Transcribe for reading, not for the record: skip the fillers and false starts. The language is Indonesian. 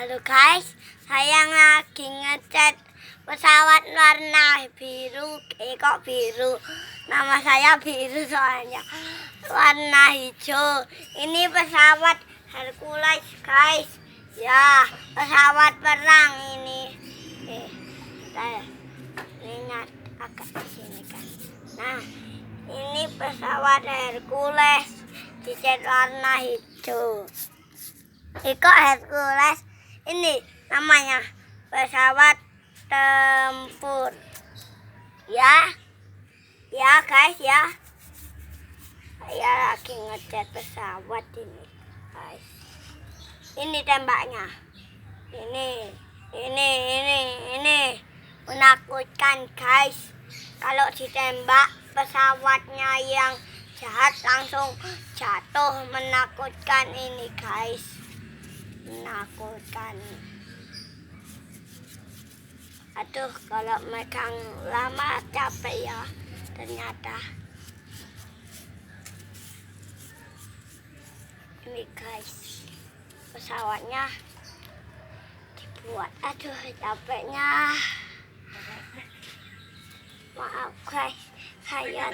Halo guys, saya lagi ngecat pesawat warna biru. Kok biru? Nama saya biru soalnya. Warna hijau. Ini pesawat Hercules guys. Ya, pesawat perang ini. Saya ingat agak di sini kan. Nah, ini pesawat Hercules dicat warna hijau. Iko Hercules ini namanya pesawat tempur. Ya guys ya. Saya lagi ngecat pesawat ini guys. Ini tembaknya. Ini menakutkan guys. Kalau ditembak pesawatnya yang jahat langsung jatuh, menakutkan ini guys. Menakutkan. Aduh, kalau megang lama capek ya ternyata. Ini guys, pesawatnya dibuat. Aduh, capeknya. Maaf guys, saya